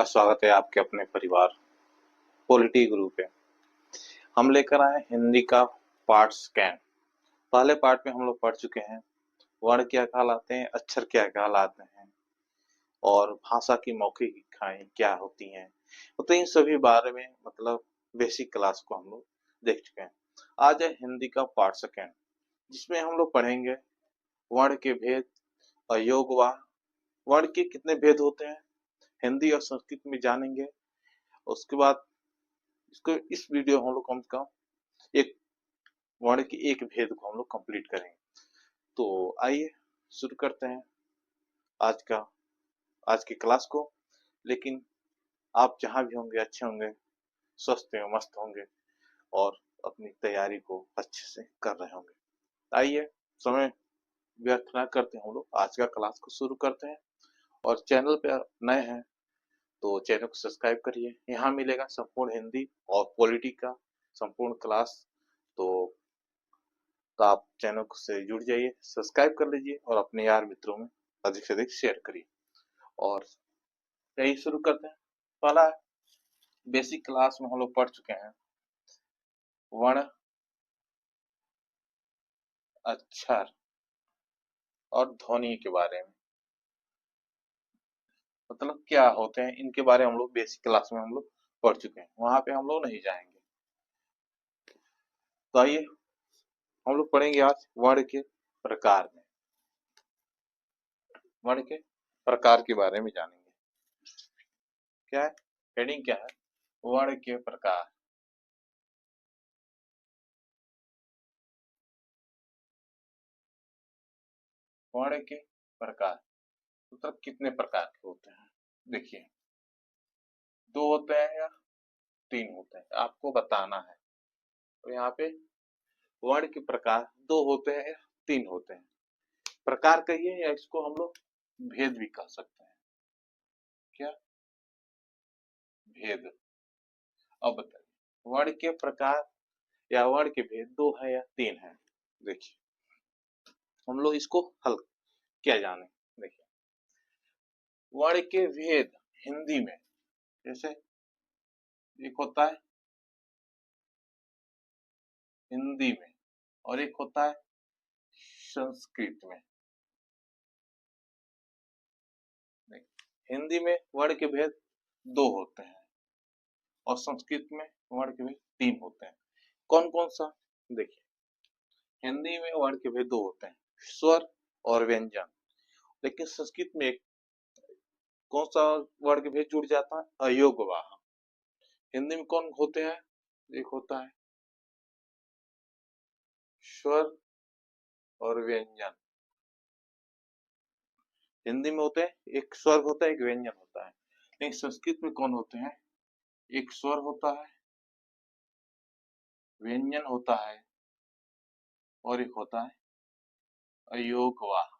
स्वागत है आपके अपने परिवार पॉलिटी ग्रुप पे। हम लेकर आए हिंदी का पार्ट स्कैन। पहले पार्ट में हम लोग पढ़ चुके हैं वर्ण क्या कहलाते हैं, अक्षर क्या कहलाते हैं और भाषा की मौखिक इकाइयां क्या होती हैं। तो इन सभी बारे में बेसिक क्लास को हम लोग देख चुके हैं। आज है हिंदी का पार्ट सेकेंड, जिसमें हम लोग पढ़ेंगे वर्ण के भेद, अयोगवाह, वर्ण के कितने भेद होते हैं हिंदी और संस्कृत में जानेंगे। उसके बाद इसको इस वीडियो हम लोग कम से कम एक वर्ण के एक भेद को हम लोग कंप्लीट करेंगे। तो आइए शुरू करते हैं आज की क्लास को। लेकिन आप जहां भी होंगे अच्छे होंगे, स्वस्थ एवं मस्त होंगे और अपनी तैयारी को अच्छे से कर रहे होंगे। आइए समय व्यर्थ न करते हम लोग आज का क्लास को शुरू करते हैं। और चैनल पे नए हैं तो चैनल को सब्सक्राइब करिए। यहाँ मिलेगा संपूर्ण हिंदी और पॉलिटी का संपूर्ण क्लास। तो आप चैनल से जुड़ जाइए, सब्सक्राइब कर लीजिए और अपने यार मित्रों में अधिक से अधिक शेयर करिए। और यही शुरू करते हैं। पहला बेसिक क्लास में हम लोग पढ़ चुके हैं वर्ण, अक्षर और ध्वनि के बारे में। क्या होते हैं इनके बारे में हम लोग बेसिक क्लास में हम लोग पढ़ चुके हैं, वहां पे हम लोग नहीं जाएंगे। तो आइए हम लोग पढ़ेंगे आज वर्ण के प्रकार में, वर्ण के प्रकार के बारे में जानेंगे। क्या है हेडिंग, क्या है वर्ण के प्रकार। वर्ण के प्रकार कितने प्रकार के होते हैं। देखिए, दो होते हैं या तीन होते हैं, आपको बताना है। तो यहाँ पे वर्ण के प्रकार दो होते हैं या तीन होते हैं। प्रकार कहिए या इसको हम लोग भेद भी कह सकते हैं। क्या भेद। अब बताइए वर्ण के प्रकार या वर्ण के भेद दो है या तीन है। देखिए हम लोग इसको हल क्या जाने। देखिए वर्ण के भेद हिंदी में जैसे एक होता है हिंदी में और एक होता है संस्कृत में। हिंदी में वर्ण के भेद दो होते हैं और संस्कृत में वर्ण के भेद तीन होते हैं। कौन कौन सा। देखिए हिंदी में वर्ण के भेद दो होते हैं, स्वर और व्यंजन। लेकिन संस्कृत में एक कौन सा वर्ण के भेद जुड़ जाता है, अयोगवाह। हिंदी में कौन होते हैं, एक होता है स्वर और व्यंजन। हिंदी में होते हैं एक स्वर होता है, एक व्यंजन होता है। लेकिन संस्कृत में कौन होते हैं, एक स्वर होता है, व्यंजन होता है और एक होता है अयोगवाह।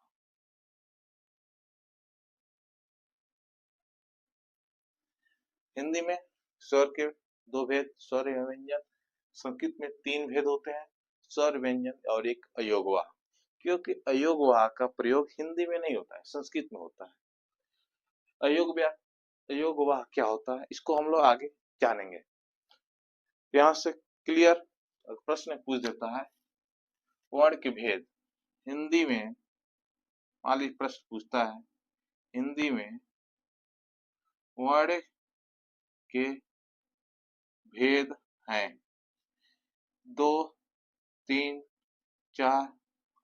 हिंदी में स्वर के दो भेद, स्वर एवं व्यंजन। संस्कृत में तीन भेद होते हैं, स्वर, व्यंजन और एक अयोगवाह। क्योंकि अयोगवाह का प्रयोग हिंदी में नहीं होता है, संस्कृत में होता है। अयोगवाह क्या होता है इसको हम लोग आगे जानेंगे। यहाँ से क्लियर प्रश्न पूछ देता है वर्ण के भेद हिंदी में। मान लीजिए प्रश्न पूछता है हिंदी में वर्ण के भेद हैं दो, तीन, चार,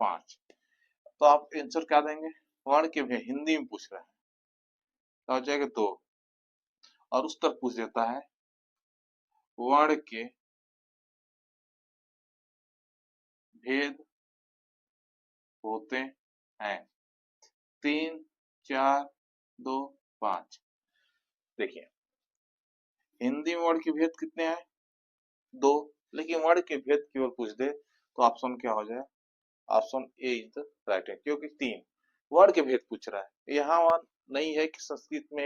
पांच। तो आप आंसर क्या देंगे, वर्ण के भेद हिंदी में पूछ रहा है तो हो जाएगा दो। और उस तरफ पूछ देता है वर्ण के भेद होते हैं तीन, चार, दो, पांच। देखिए हिंदी में वर्ण के भेद कितने हैं, दो। लेकिन वर्ण के भेद केवल पूछ दे तो ऑप्शन क्या हो जाए, option A is the right है। क्योंकि तीन वर्ण के भेद पूछ रहा है, यहाँ नहीं है कि संस्कृत में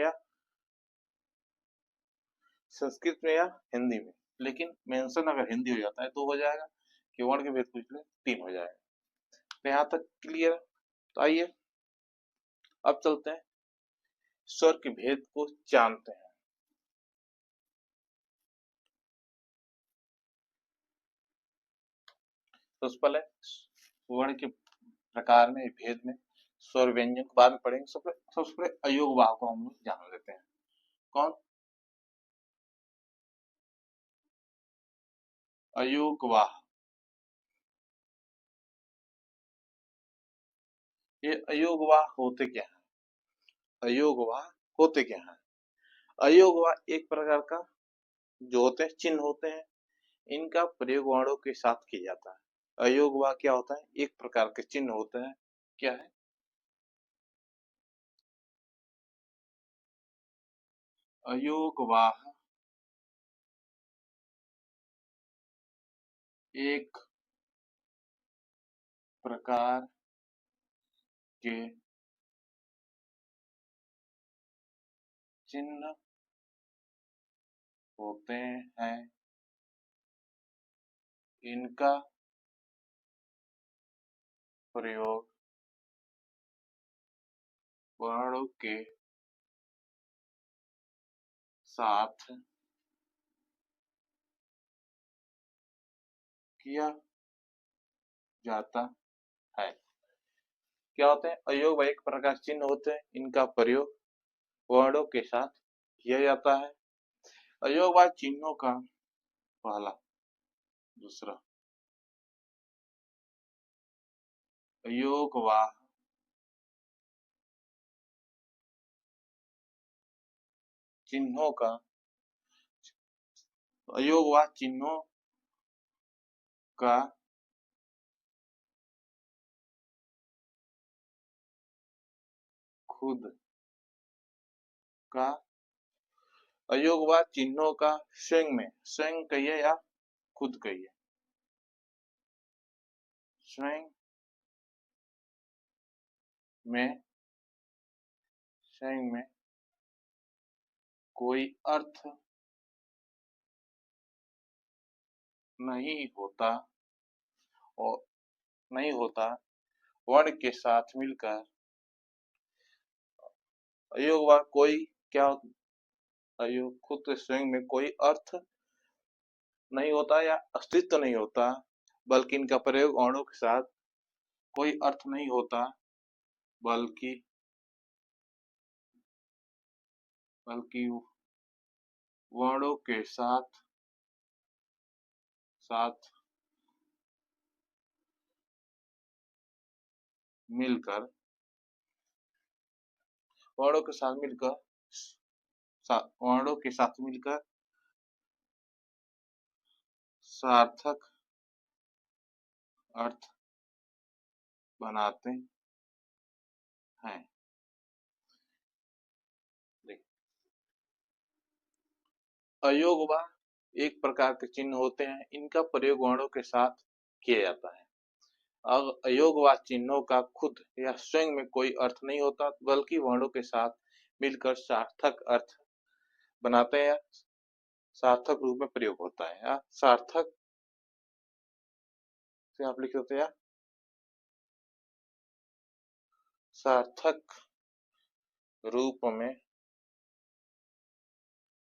या हिंदी में। लेकिन मेंशन अगर हिंदी हो जाता है तो हो जाएगा, कि वर्ण के भेद पूछ ले तीन हो जाएगा। तो यहाँ तक क्लियर। तो आइए अब चलते हैं स्वर के भेद को जानते हैं। सबसे पहले वर्ण के प्रकार में, भेद में, स्वर व्यंजन को बाद में पढ़ेंगे। सबसे पहले अयोगवाह को हम लोग जान लेते हैं। कौन? अयोगवाह। ये अयोगवाह होते क्या है? अयोगवाह होते क्या है? अयोगवाह एक प्रकार का जो होते हैं चिन्ह होते हैं, इनका प्रयोग वर्णों के साथ किया जाता है। अयोगवाह क्या होता है? एक प्रकार के चिन्ह होते हैं। क्या है? अयोगवाह एक प्रकार के चिन्ह होते हैं, इनका प्रयोग वर्णों के साथ किया जाता है। क्या होते हैं? अयोगवाह एक प्रकार के चिन्ह होते हैं, इनका प्रयोग वर्णों के साथ किया जाता है। अयोगवाह चिन्हों का पहला, दूसरा, अयोगवाह चिन्हों का, अयोगवाह चिन्हों का खुद का, अयोगवाह चिन्हों का स्वयं कहिए या खुद कहिए, स्वयं में, स्वयं में कोई अर्थ नहीं होता और नहीं होता, वर्ण के साथ मिलकर अयोगवाह कोई क्या, अयोग खुद स्वयं में कोई अर्थ नहीं होता या अस्तित्व नहीं होता, बल्कि इनका प्रयोग वर्णों के साथ कोई अर्थ नहीं होता, बल्कि बल्कि वर्णों के साथ साथ मिलकर, वर्णों के साथ मिलकर, वर्णों के साथ मिलकर सार्थक अर्थ बनाते हैं। अयोगवाह एक प्रकार के चिन्ह होते हैं, इनका प्रयोग वर्णों के साथ किया जाता है। अब अयोगवाह चिन्हों का खुद या स्वयं में कोई अर्थ नहीं होता, बल्कि वर्णों के साथ मिलकर सार्थक अर्थ बनाते हैं, सार्थक रूप में प्रयोग होता है। या सार्थक से आप लिख सकते हैं, सार्थक रूप में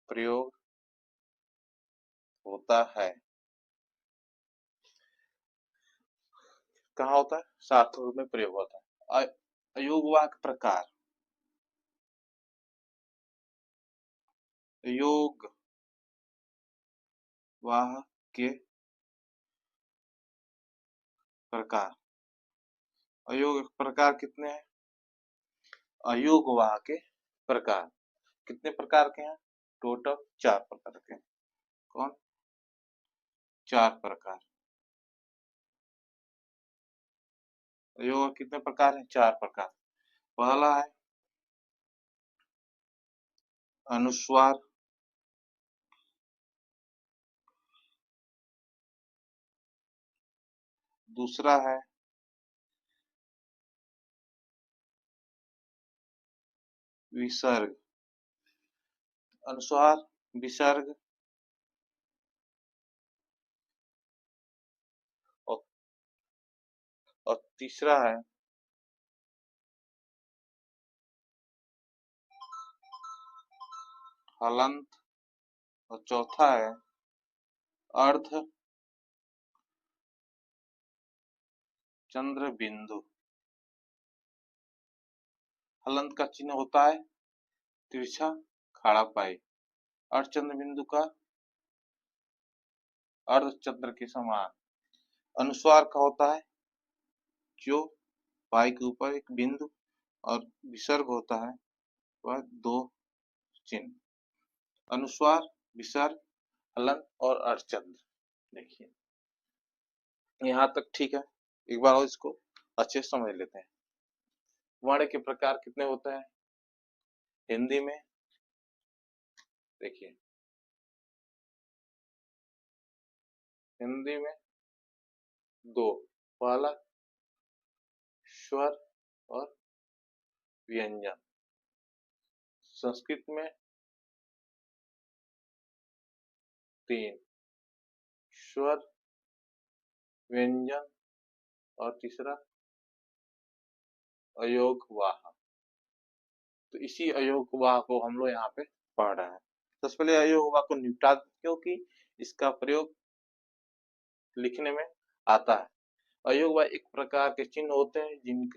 प्रयोग होता है। कहाँ होता है? सार्थक रूप में प्रयोग होता है। अयोगवाह के प्रकार, अयोगवाह के प्रकार, अयोग प्रकार कितने हैं? अयोगवाह के प्रकार कितने प्रकार के हैं? टोटल 4 प्रकार के। कौन? 4 प्रकार। अयोग कितने प्रकार हैं? 4 प्रकार। पहला है अनुस्वार, दूसरा है विसर्ग, अनुस्वार, विसर्ग और, तीसरा है हलंत और चौथा है अर्ध चंद्र बिंदु। हलंत का चिन्ह होता है तिरछा खाड़ा पाई। अर्धचंद्र बिंदु का अर्धचंद्र के समान। अनुस्वार का होता है जो पाई के ऊपर एक बिंदु और विसर्ग होता है वह दो चिन्ह। अनुस्वार, विसर्ग, हलंत और अर्धचंद्र। देखिए यहाँ तक ठीक है। एक बार और इसको अच्छे से समझ लेते हैं। वर्ण के प्रकार कितने होते हैं हिंदी में? देखिए हिंदी में दो, पहला स्वर और व्यंजन। संस्कृत में तीन, स्वर, व्यंजन और तीसरा अयोगवाह। तो इसी अयोगवाह को हम लोग यहाँ पे पढ़ रहे हैं। सबसे पहले अयोगवाह को निपटा दें क्योंकि इसका प्रयोग लिखने में आता है। अयोगवाह एक प्रकार के चिन्ह होते हैं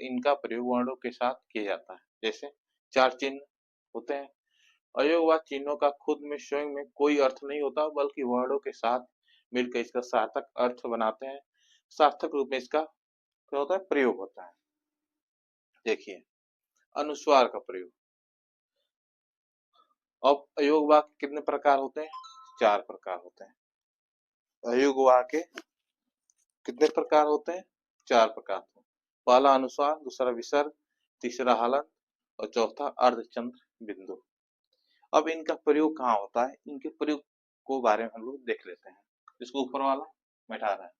इनका प्रयोग वर्णों के साथ किया जाता है। जैसे चार चिन्ह होते हैं। अयोगवाह चिन्हों का खुद में स्वयं में कोई अर्थ नहीं होता बल्कि वर्णों के साथ मिलकर इसका सार्थक अर्थ बनाते हैं। सार्थक रूप में इसका क्या होता है प्रयोग होता है। देखिए अनुस्वार का प्रयोग। अब अयोगवाह के कितने प्रकार होते हैं? चार प्रकार होते हैं। अयोगवाह के कितने प्रकार होते हैं? चार प्रकार होते हैं। पहला अनुस्वार, दूसरा विसर्ग, तीसरा हलंत और चौथा अर्धचंद्र बिंदु। अब इनका प्रयोग कहाँ होता है? इनके प्रयोग को बारे में हम लोग देख लेते हैं। इसको ऊपर वाला बैठा रहा है।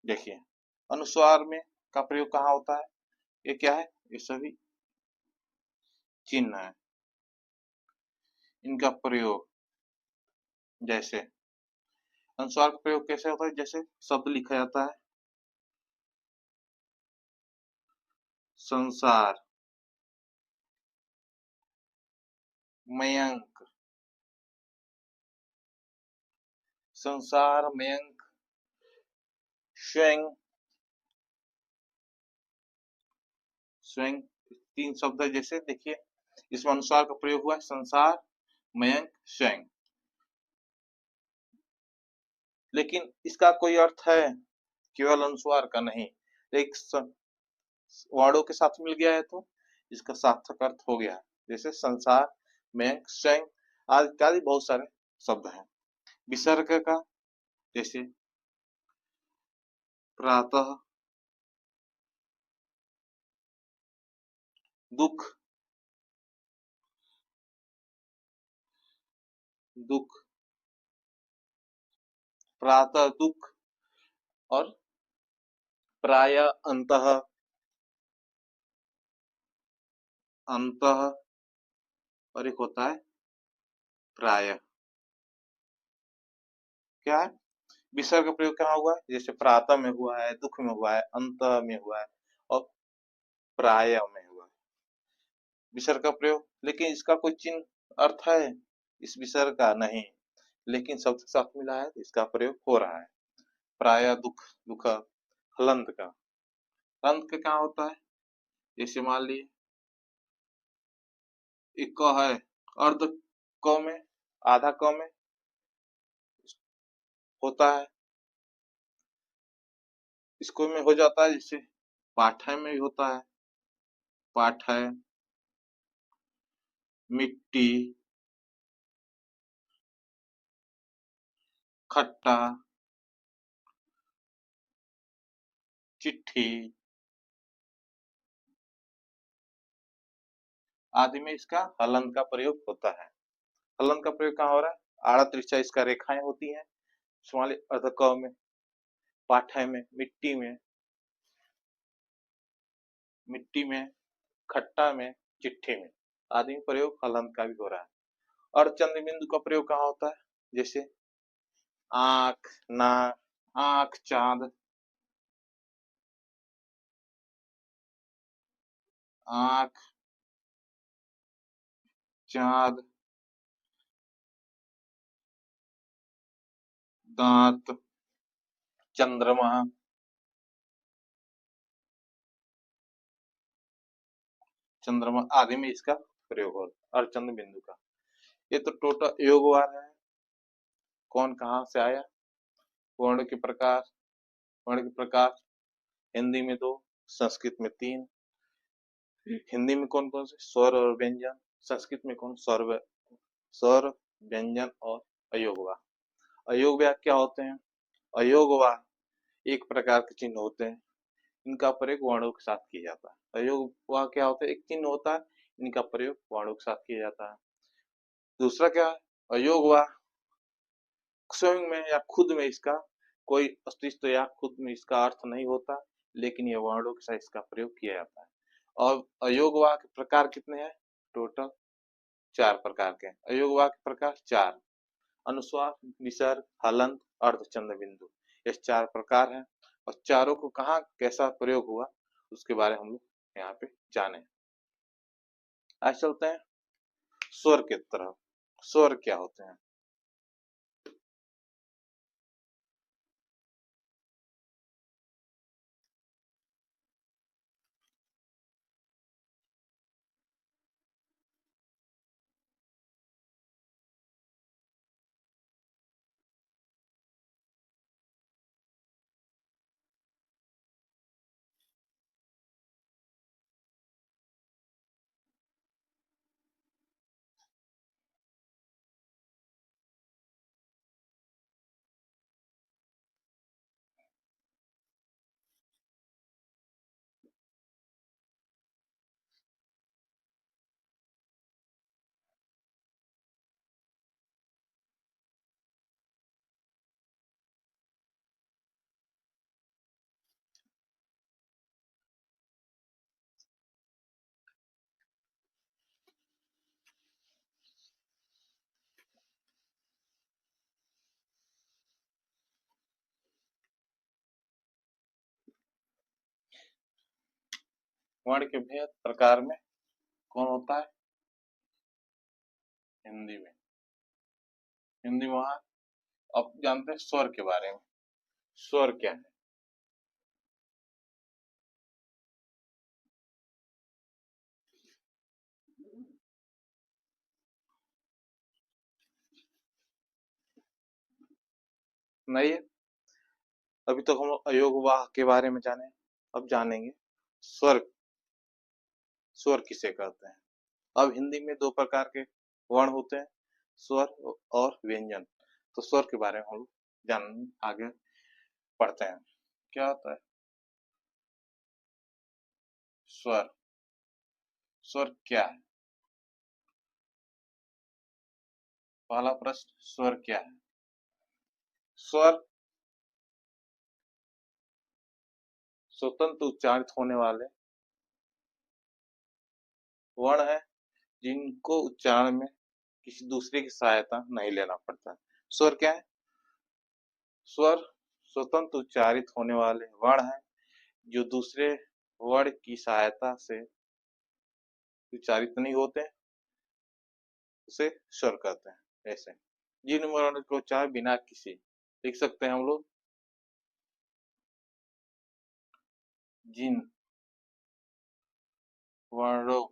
देखिए अनुस्वार में का प्रयोग कहाँ होता है? ये क्या है? ये सभी चिन्ह है। इनका प्रयोग जैसे अनुस्वार का प्रयोग कैसे होता है? जैसे शब्द लिखा जाता है संसार, मयंक, संसार, मयंक, स्वयं, स्वयं तीन शब्द है। जैसे देखिए इसमें अनुस्वार का प्रयोग हुआ है संसार, मयंक, स्वयं। लेकिन इसका कोई अर्थ है? केवल अनुस्वार का नहीं, एक वर्णों के साथ मिल गया है तो इसका सार्थक अर्थ हो गया है। जैसे संसार, मयंक, स्वयं आदि इत्यादि बहुत सारे शब्द हैं। विसर्ग का जैसे प्रातः, दुख, दुख, प्रातः दुख और प्राय अंतः, अंतः और एक होता है प्राय। क्या है? विसर्ग का प्रयोग कहाँ हुआ है? जैसे प्रातः में हुआ है, दुख में हुआ है, अंत में हुआ है और प्राय में हुआ है विसर्ग का प्रयोग। लेकिन इसका कोई चिन्ह अर्थ है इस विसर्ग का? नहीं, लेकिन शब्द के साथ मिला है इसका प्रयोग हो रहा है। प्राय दुख, दुख। हलंत का, हलंत का कहाँ होता है? जैसे मान लीजिए एक क है, अर्ध क में, आधा क में होता है। इसको में हो जाता है जैसे पाठय में भी होता है। पाठय, मिट्टी, खट्टा, चिट्ठी आदि में इसका हलंत का प्रयोग होता है। हलंत का प्रयोग कहाँ हो रहा है? आड़ा तिरछा इसका रेखाएं होती हैं। मान अर्ध क में, पाठय में, मिट्टी में, खट्टा में, चिट्ठी में आदि में प्रयोग हलंत का भी हो रहा है। अर्धचंद्र बिंदु का प्रयोग कहाँ होता है? जैसे आंख, नाक, आंख, चांद, आंख, चांद, दांत, चंद्रमा, चंद्रमा आदि में इसका प्रयोग हो, अर्धचंद्र बिंदु का। ये तो टोटल योगवार है। कौन कहाँ से आया? वर्ण के प्रकार। वर्ण के प्रकार हिंदी में 2, संस्कृत में 3। हिंदी में कौन कौन से? स्वर और व्यंजन। संस्कृत में कौन? स्वर, व्यंजन और अयोगवा। अयोगवा क्या होते हैं? अयोगवा एक प्रकार के चिन्ह होते हैं, इनका प्रयोग वर्णों के साथ किया जाता है। अयोगवा क्या होता है? एक चिन्ह होता है, इनका प्रयोग वर्णों के साथ किया जाता है। दूसरा क्या है? अयोगवा स्वयं में या खुद में इसका कोई अस्तित्व या खुद में इसका अर्थ नहीं होता, लेकिन यह वर्णों के साथ इसका प्रयोग किया जाता है। और अयोगवा के प्रकार कितने हैं? टोटल 4 प्रकार के। अयोगवा के प्रकार 4: अनुस्वार, विसर्ग, हलंत, अर्धचंद्र बिंदु। ये 4 प्रकार हैं और चारों को कहाँ कैसा प्रयोग हुआ उसके बारे में हम लोग यहाँ पे जाने। आज चलते हैं स्वर की तरफ। स्वर क्या होते हैं? वर्ण के भेद प्रकार में कौन होता है? हिंदी में। हिंदी में वहां अब जानते हैं स्वर के बारे में। स्वर क्या है? नहीं है। अभी तक हम अयोगवाह के बारे में जाने, अब जानेंगे स्वर। स्वर किसे कहते हैं? अब हिंदी में 2 प्रकार के वर्ण होते हैं, स्वर और व्यंजन। तो स्वर के बारे में हम जान आगे पढ़ते हैं। क्या होता है स्वर? स्वर क्या है? पहला प्रश्न, स्वर क्या है? स्वर स्वतंत्र उच्चारित होने वाले वर्ण है, जिनको उच्चारण में किसी दूसरे की सहायता नहीं लेना पड़ता। स्वर क्या है? स्वर स्वतंत्र उच्चारित होने वाले वर्ण है, जो दूसरे वर्ण की सहायता से उच्चारित नहीं होते, उसे स्वर कहते हैं। ऐसे जिन वर्णों को उच्चारण बिना किसी, लिख सकते हैं हम लोग, जिन वर्णों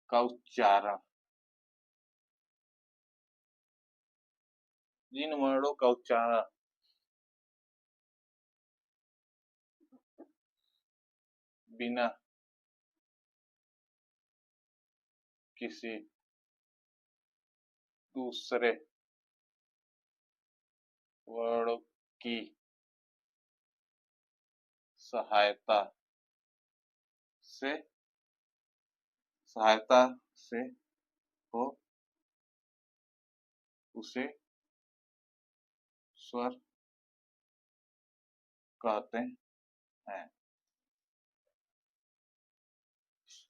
का उच्चारण, जिन वर्णों का उच्चारण बिना किसी दूसरे वर्ण की सहायता से हो, उसे स्वर कहते हैं।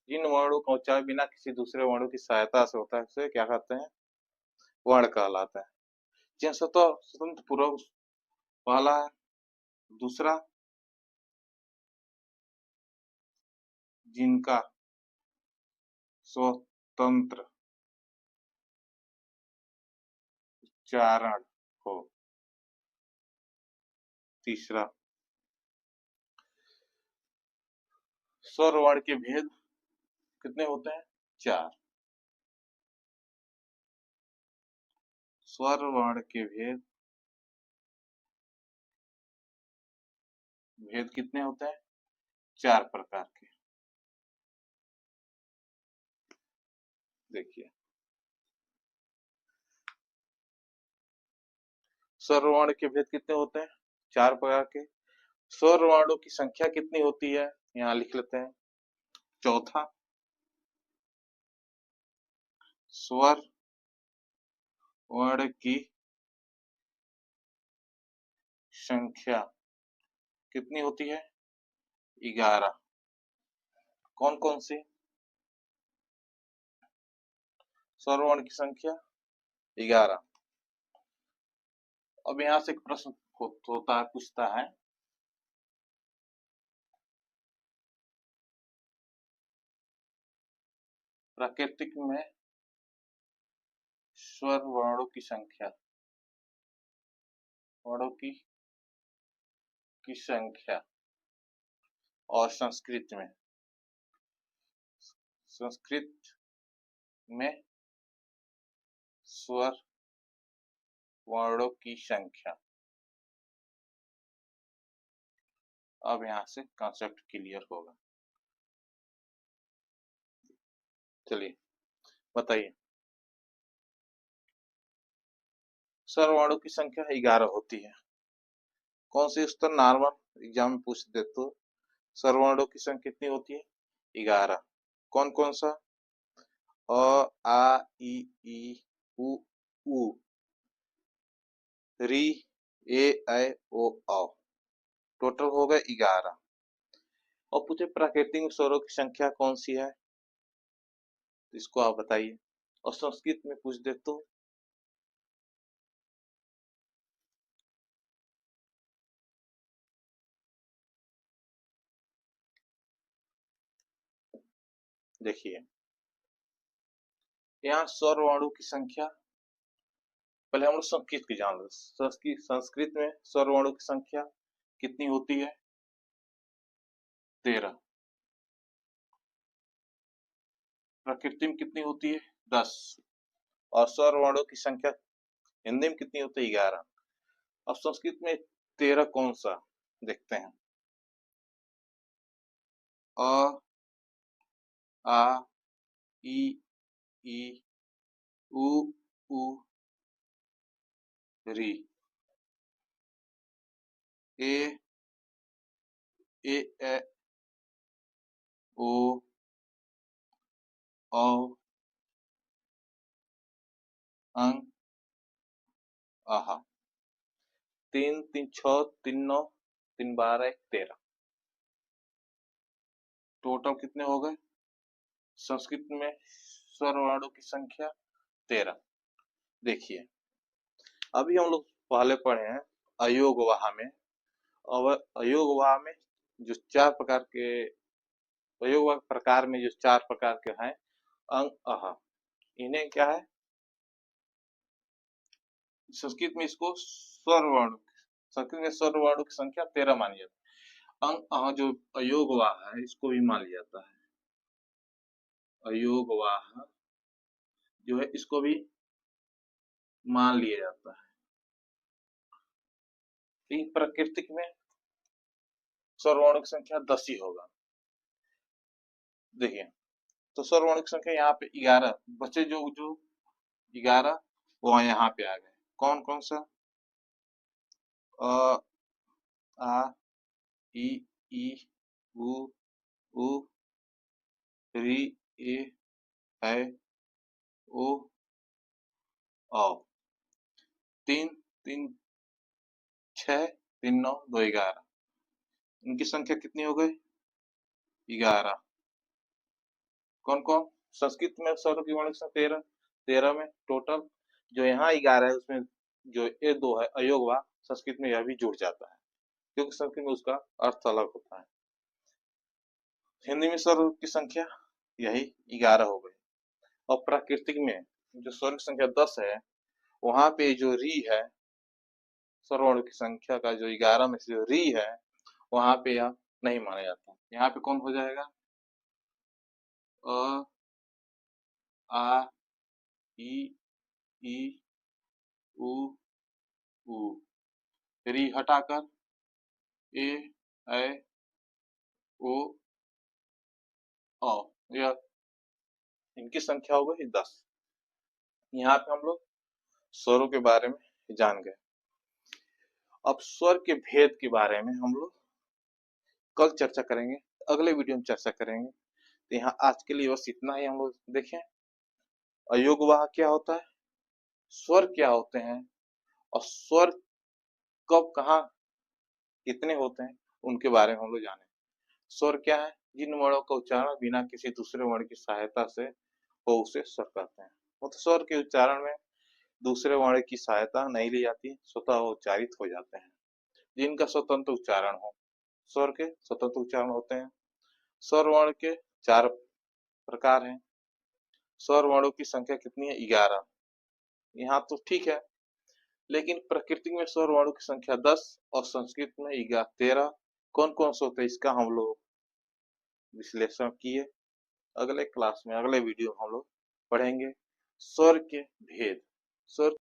जिन वर्णों का उच्चारण बिना किसी दूसरे वर्णों की सहायता से होता है, उसे क्या कहते हैं? वर्ण कहलाता है। जिन स्वतंत्र पूर्वक पहला है। दूसरा, जिनका स्वतंत्र उच्चारण हो। तीसरा, स्वर वर्ण के भेद कितने होते हैं? 4। स्वर वर्ण के भेद कितने होते हैं? 4 प्रकार के। देखिए, स्वर वर्ण के भेद कितने होते हैं? 4 प्रकार के। स्वर वर्णों की संख्या कितनी होती है? यहाँ लिख लेते हैं। चौथा, स्वर वर्ण की संख्या कितनी होती है? 11। कौन कौन सी? स्वर वर्ण की संख्या 11। अब यहाँ से एक प्रश्न होता है, पूछता है, प्राकृतिक में स्वर वर्णों की संख्या, वर्णों की संख्या और संस्कृत में स्वर वर्णों की संख्या। अब यहाँ से कॉन्सेप्ट क्लियर होगा। चलिए बताइए। स्वर वर्णों की संख्या 11 होती है। कौन सी उत्तर नॉर्मल एग्जाम में पूछ दे तो स्वर वर्णों की संख्या कितनी होती है? 11। कौन कौन सा? अ, आ, ई, उ, री, ए, ऐ, ओ, औ। टोटल हो गए 11। और पूछे प्राकृतिक स्वरों की संख्या कौन सी है? इसको आप बताइए। और संस्कृत में पूछ दे तो देखिए, यहाँ स्वर वर्णों की संख्या, पहले हम लोग संस्कृत की जान लो। संस्कृत में स्वर वर्णों की संख्या कितनी होती है? 13। प्रकृति में कितनी होती है? 10। और स्वर वर्णों की संख्या हिंदी में कितनी होती है? 11। अब संस्कृत में 13 कौन सा देखते हैं। अ, आ, ई, उ, री, ए, ऐ, ओ, औ, अं, आहा। 3 3 6 3 9 3 12 13। टोटल कितने हो गए? संस्कृत में स्वर वर्णों की संख्या 13। देखिए, अभी हम लोग पहले पढ़े हैं अयोगवाह में। और अयोगवाह में जो 4 प्रकार के अयोगवाह प्रकार में जो 4 प्रकार के हैं अंग, अह, इन्हें क्या है? संस्कृत में इसको स्वर वर्ण, संस्कृत में स्वर वर्णों की संख्या 13 मानी जाती है। अंग, अह जो अयोगवाह है इसको भी मान लिया जाता है। अयोगवाह जो है इसको भी मान लिया जाता है। प्राकृतिक में स्वर वर्णों की संख्या 10 ही होगा। देखिए, तो स्वर वर्णों की संख्या यहाँ पे 11 बचे, जो 11 वो यहाँ पे आ गए। कौन कौन सा? अ, आ, ई, उ, री, ए, ऐ, ओ, औ। 3 3 6 3 9 2 11। इनकी संख्या कितनी हो गई? 11। कौन कौन? संस्कृत में स्वरों की वर्णों की संख्या 13। 13 में टोटल जो यहाँ 11 है उसमें जो ये 2 है अयोगवाह, संस्कृत में यह भी जुड़ जाता है क्योंकि संस्कृत में उसका अर्थ अलग होता है। हिंदी में स्वरों की संख्या यही 11 हो गई। और प्राकृतिक में जो स्वर की संख्या 10 है, वहां पे जो री है, स्वरों की संख्या का जो 11 में से जो री है, वहां पे यह नहीं माना जाता। यहाँ पे कौन हो जाएगा? अ, आ, ई, ई, उ, ऊ। री हटाकर ए, ऐ, ओ, औ। यह इनकी संख्या हो गई 10। यहाँ पे हम लोग स्वरों के बारे में जान गए। अब स्वर के भेद के बारे में हम लोग कल चर्चा करेंगे, अगले वीडियो में चर्चा करेंगे। तो यहाँ आज के लिए बस इतना ही हम लोग देखें। अयोगवाह क्या होता है, स्वर क्या होते हैं, और स्वर कब कहाँ कितने होते हैं, उनके बारे में हम लोग जाने। स्वर क्या है, जिन वर्णों का उच्चारण बिना किसी दूसरे वर्ण की सहायता से हो उसे स्वर कहते हैं। मतलब स्वर के उच्चारण में दूसरे वर्ण की सहायता नहीं ली जाती, स्वतः उच्चारित हो जाते हैं। जिनका स्वतंत्र उच्चारण हो, स्वर के स्वतंत्र उच्चारण होते हैं। स्वर वर्ण के 4 प्रकार हैं। स्वर वर्णों की संख्या कितनी है, 11। यहाँ तो ठीक है, लेकिन प्रकृति में स्वर वर्णों की संख्या 10 और संस्कृत में 13। कौन कौन से होते हैं इसका हम लोग विश्लेषण किए। अगले क्लास में, अगले वीडियो में हम लोग पढ़ेंगे स्वर के भेद। स्वर